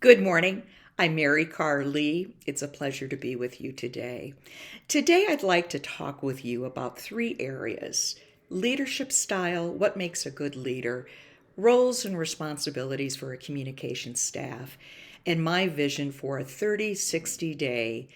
Good morning. I'm Mary Carr Lee. It's a pleasure to be with you today. Today, I'd like to talk with you about three areas: leadership style, what makes a good leader, roles and responsibilities for a communication staff, and my vision for a 30 day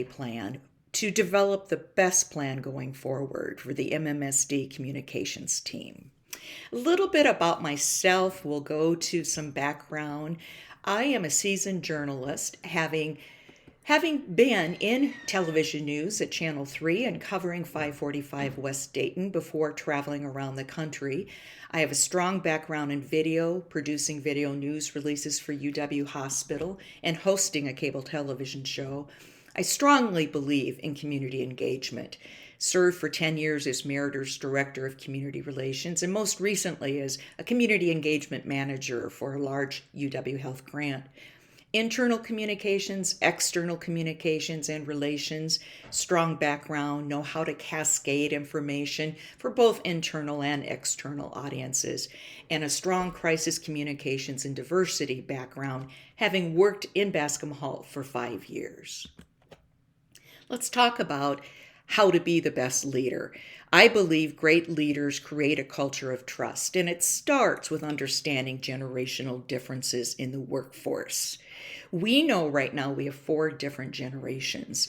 plan to develop the best plan going forward for the MMSD communications team. A little bit about myself. We'll go to some background. I am a seasoned journalist, having been in television news at Channel 3 and covering 545 West Dayton before traveling around the country. I have a strong background in video, producing video news releases for UW Hospital, and hosting a cable television show. I strongly believe in community engagement. Served for 10 years as Meritor's Director of Community Relations, and most recently as a Community Engagement Manager for a large UW Health grant. Internal communications, external communications and relations, strong background, know how to cascade information for both internal and external audiences, and a strong crisis communications and diversity background, having worked in Bascom Hall for 5 years. Let's talk about how to be the best leader. I believe great leaders create a culture of trust, and it starts with understanding generational differences in the workforce. We know right now we have 4 different generations.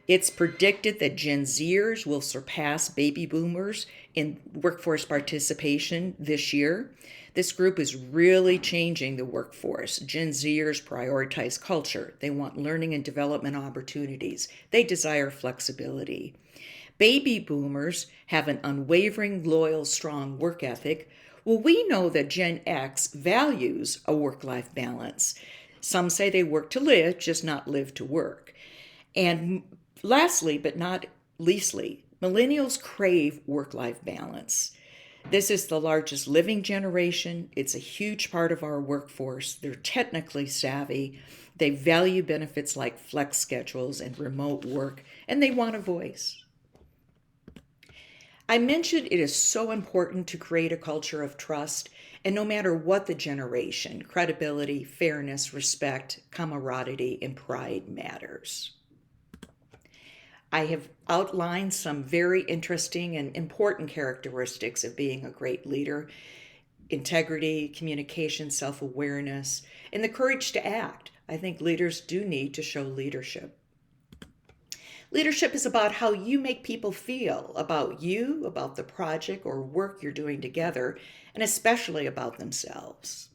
It's predicted that Gen Zers will surpass baby boomers in workforce participation this year. This group is really changing the workforce. Gen Zers prioritize culture. They want learning and development opportunities. They desire flexibility. Baby boomers have an unwavering, loyal, strong work ethic. Well, we know that Gen X values a work-life balance. Some say they work to live, just not live to work. And lastly, but not leastly, millennials crave work-life balance. This is the largest living generation. It's a huge part of our workforce. They're technically savvy. They value benefits like flex schedules and remote work, and they want a voice. I mentioned it is so important to create a culture of trust, and no matter what the generation, credibility, fairness, respect, camaraderie, and pride matters. I have outlined some very interesting and important characteristics of being a great leader: integrity, communication, self awareness, and the courage to act. I think leaders do need to show leadership. Leadership is about how you make people feel about you, about the project or work you're doing together, and especially about themselves.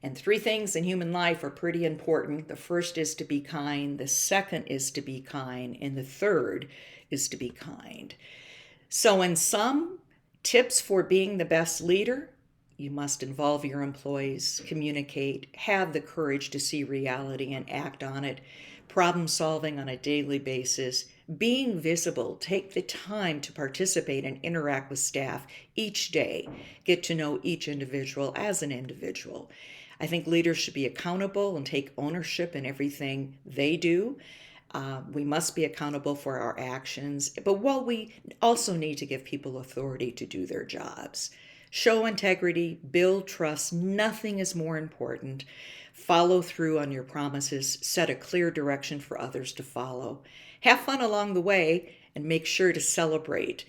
And 3 things in human life are pretty important. The first is to be kind, the second is to be kind, and the third is to be kind. So, in some tips for being the best leader, you must involve your employees, communicate, have the courage to see reality and act on it, problem solving on a daily basis, being visible, take the time to participate and interact with staff each day, get to know each individual as an individual. I think leaders should be accountable and take ownership in everything they do. We must be accountable for our actions, but while we also need to give people authority to do their jobs. Show integrity, build trust. Nothing is more important. Follow through on your promises, set a clear direction for others to follow. Have fun along the way, and make sure to celebrate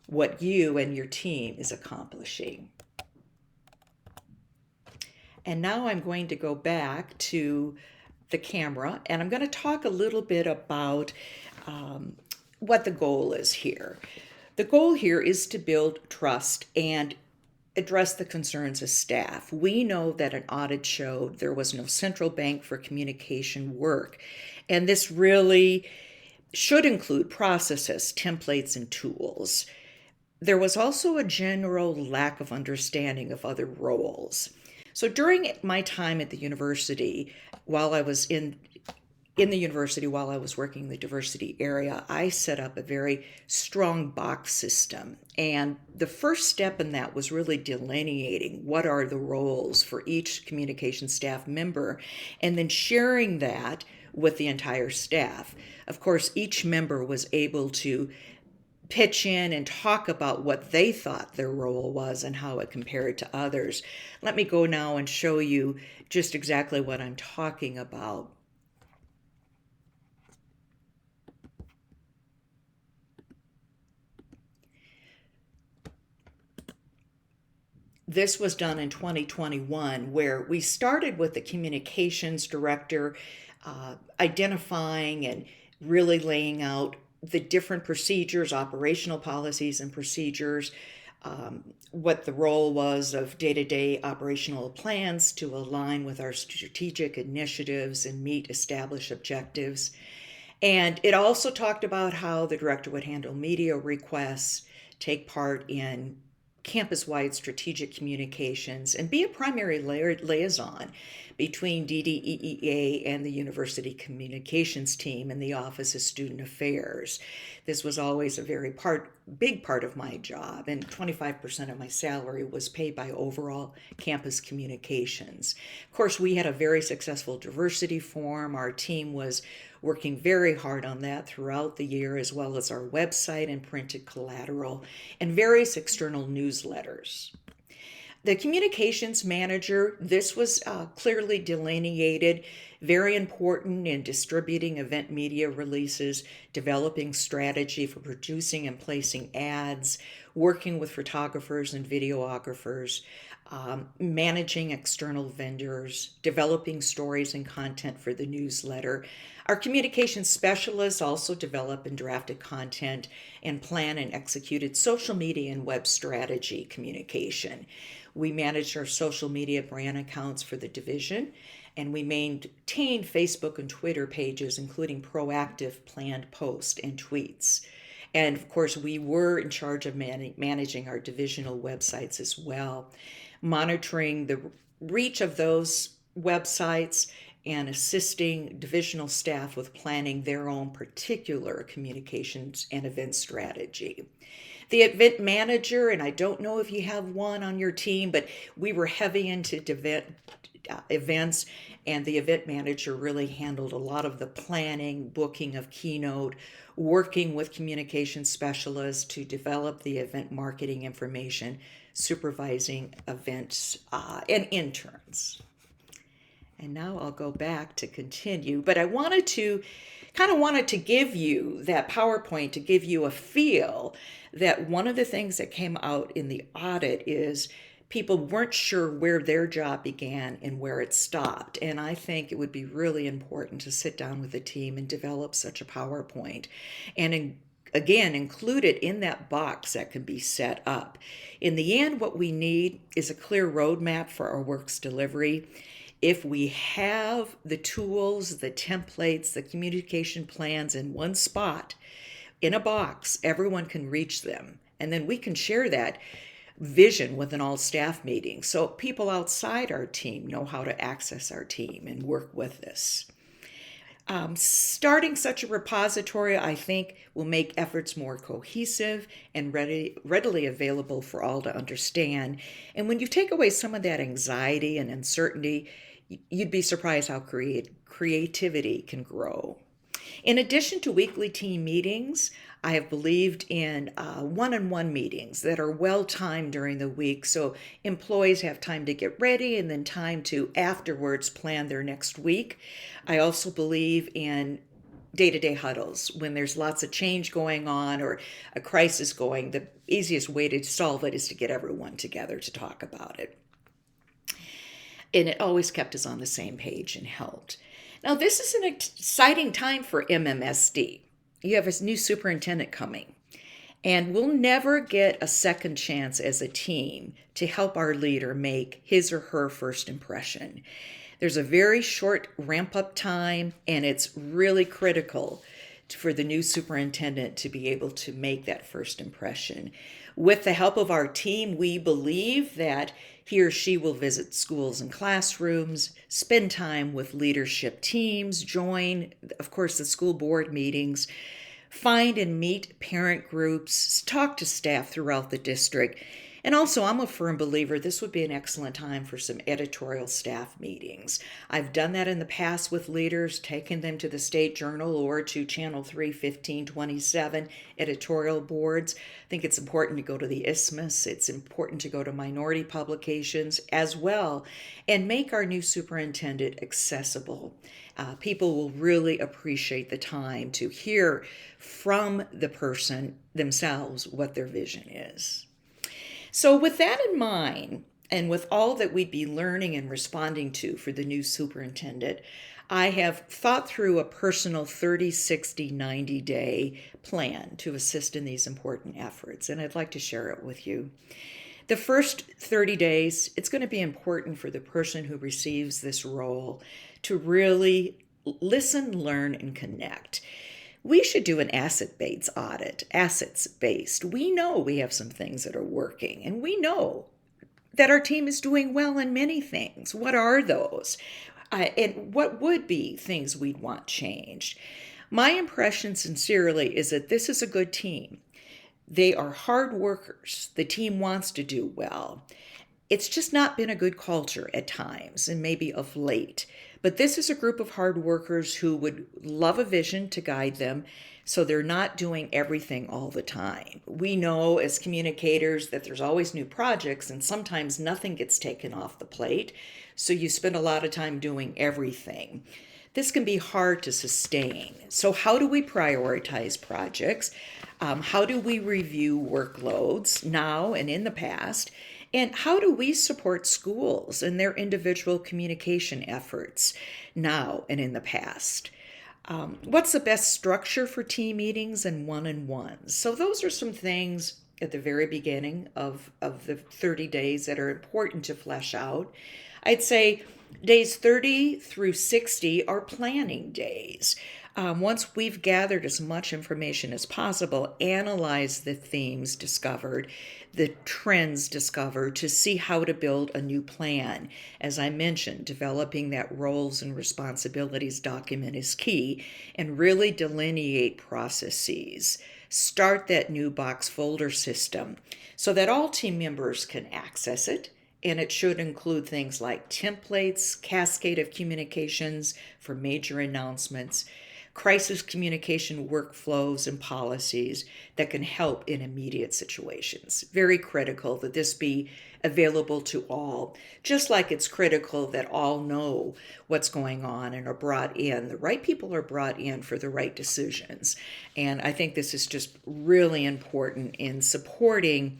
what you and your team is accomplishing. And now I'm going to go back to the camera, and I'm going to talk a little bit about what the goal is here. The goal here is to build trust and address the concerns of staff. We know that an audit showed there was no central bank for communication work, and this really should include processes, templates, and tools. There was also a general lack of understanding of other roles. So during my time at the university, while I was in the university while I was working in the diversity area, I set up a very strong box system. And the first step in that was really delineating what are the roles for each communication staff member, and then sharing that with the entire staff. Of course, each member was able to pitch in and talk about what they thought their role was and how it compared to others. Let me go now and show you just exactly what I'm talking about. This was done in 2021, where we started with the communications director identifying and really laying out the different procedures, operational policies and procedures, what the role was of day-to-day operational plans to align with our strategic initiatives and meet established objectives. And it also talked about how the director would handle media requests, take part in campus-wide strategic communications, and be a primary liaison between DDEEA and the university communications team and the Office of Student Affairs. This was always a very big part of my job, and 25% of my salary was paid by overall campus communications. Of course, we had a very successful diversity forum. Our team was working very hard on that throughout the year, as well as our website and printed collateral and various external newsletters. The communications manager, this was clearly delineated, very important in distributing event media releases, developing strategy for producing and placing ads, working with photographers and videographers, managing external vendors, developing stories and content for the newsletter. Our communications specialists also developed and drafted content and plan and executed social media and web strategy communication. We managed our social media brand accounts for the division, and we maintained Facebook and Twitter pages, including proactive planned posts and tweets. And of course, we were in charge of managing our divisional websites as well, monitoring the reach of those websites and assisting divisional staff with planning their own particular communications and event strategy. The event manager, and I don't know if you have one on your team, but we were heavy into events, and the event manager really handled a lot of the planning, booking of keynote, working with communication specialists to develop the event marketing information, supervising events, and interns. And now I'll go back to continue, but I wanted to give you that PowerPoint to give you a feel that one of the things that came out in the audit is people weren't sure where their job began and where it stopped. And I think it would be really important to sit down with the team and develop such a PowerPoint and again, include it in that box that can be set up. In the end, what we need is a clear roadmap for our work's delivery. If we have the tools, the templates, the communication plans in one spot, in a box, everyone can reach them. And then we can share that vision with an all-staff meeting so people outside our team know how to access our team and work with us. Starting such a repository, I think, will make efforts more cohesive and readily available for all to understand. And when you take away some of that anxiety and uncertainty, you'd be surprised how creativity can grow. In addition to weekly team meetings, I have believed in one-on-one meetings that are well-timed during the week so employees have time to get ready and then time to afterwards plan their next week. I also believe in day-to-day huddles. When there's lots of change going on or a crisis going, the easiest way to solve it is to get everyone together to talk about it. And it always kept us on the same page and helped. Now, this is an exciting time for MMSD. You have a new superintendent coming, and we'll never get a second chance as a team to help our leader make his or her first impression. There's a very short ramp-up time, and it's really critical for the new superintendent to be able to make that first impression. With the help of our team, we believe that he or she will visit schools and classrooms, spend time with leadership teams, join, of course, the school board meetings, find and meet parent groups, talk to staff throughout the district, And also, I'm a firm believer this would be an excellent time for some editorial staff meetings. I've done that in the past with leaders, taken them to the State Journal or to Channel 3 1527 editorial boards. I think it's important to go to the Isthmus. It's important to go to minority publications as well and make our new superintendent accessible. People will really appreciate the time to hear from the person themselves what their vision is. So, with that in mind, and with all that we'd be learning and responding to for the new superintendent, I have thought through a personal 30, 60, 90-day plan to assist in these important efforts, and I'd like to share it with you. The first 30 days, it's going to be important for the person who receives this role to really listen, learn, and connect. We should do an asset-based audit, assets-based. We know we have some things that are working, and we know that our team is doing well in many things. What are those? And what would be things we'd want changed? My impression, sincerely, is that this is a good team. They are hard workers. The team wants to do well. It's just not been a good culture at times, and maybe of late. But this is a group of hard workers who would love a vision to guide them, so they're not doing everything all the time. We know as communicators that there's always new projects, and sometimes nothing gets taken off the plate, so you spend a lot of time doing everything. This can be hard to sustain. So how do we prioritize projects? How do we review workloads now and in the past? And how do we support schools and their individual communication efforts now and in the past? What's the best structure for team meetings and one-on-ones? So those are some things at the very beginning of the 30 days that are important to flesh out. I'd say days 30 through 60 are planning days. Once we've gathered as much information as possible, analyze the themes discovered, the trends discovered to see how to build a new plan. As I mentioned, developing that roles and responsibilities document is key, and really delineate processes. Start that new box folder system so that all team members can access it. And it should include things like templates, cascade of communications for major announcements, crisis communication workflows and policies that can help in immediate situations. Very critical that this be available to all, just like it's critical that all know what's going on and are brought in. The right people are brought in for the right decisions. And I think this is just really important in supporting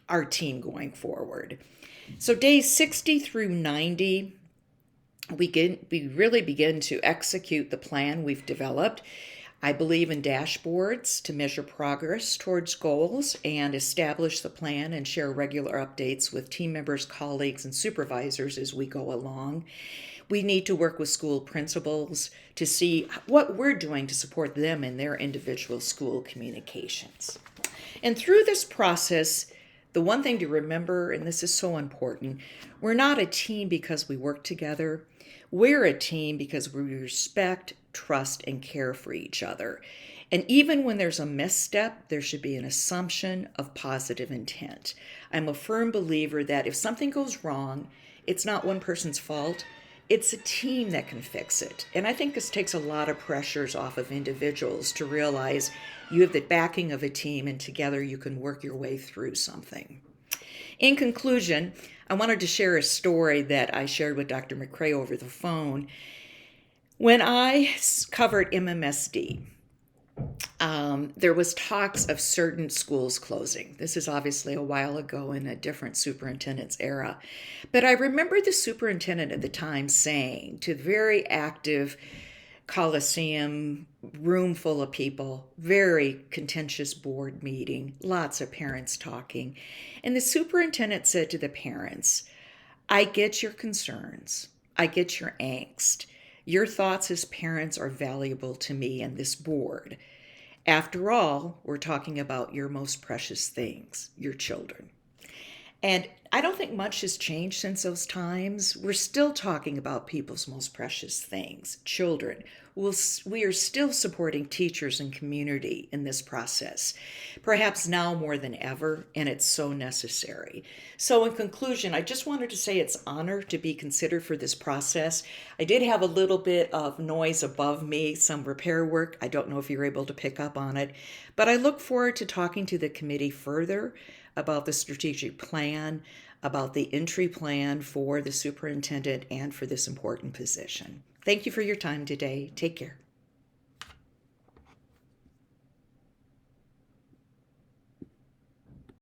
our team going forward. So days 60 through 90, we really begin to execute the plan we've developed. I believe in dashboards to measure progress towards goals and establish the plan and share regular updates with team members, colleagues, and supervisors as we go along. We need to work with school principals to see what we're doing to support them in their individual school communications. And through this process, the one thing to remember, and this is so important, we're not a team because we work together. We're a team because we respect, trust, and care for each other. And even when there's a misstep, there should be an assumption of positive intent. I'm a firm believer that if something goes wrong, it's not one person's fault. It's a team that can fix it. And I think this takes a lot of pressures off of individuals to realize you have the backing of a team and together you can work your way through something. In conclusion, I wanted to share a story that I shared with Dr. McCrae over the phone. When I covered MMSD, there was talks of certain schools closing. This is obviously a while ago in a different superintendent's era. But I remember the superintendent at the time saying to the very active Coliseum, room full of people, very contentious board meeting, lots of parents talking. And the superintendent said to the parents, I get your concerns. I get your angst. Your thoughts as parents are valuable to me and this board. After all, we're talking about your most precious things, your children. And I don't think much has changed since those times. We're still talking about people's most precious things, children. We are still supporting teachers and community in this process, perhaps now more than ever, and it's so necessary. So, in conclusion, I just wanted to say it's an honor to be considered for this process. I did have a little bit of noise above me, some repair work. I don't know if you're able to pick up on it, but I look forward to talking to the committee further about the strategic plan, about the entry plan for the superintendent and for this important position. Thank you for your time today. Take care.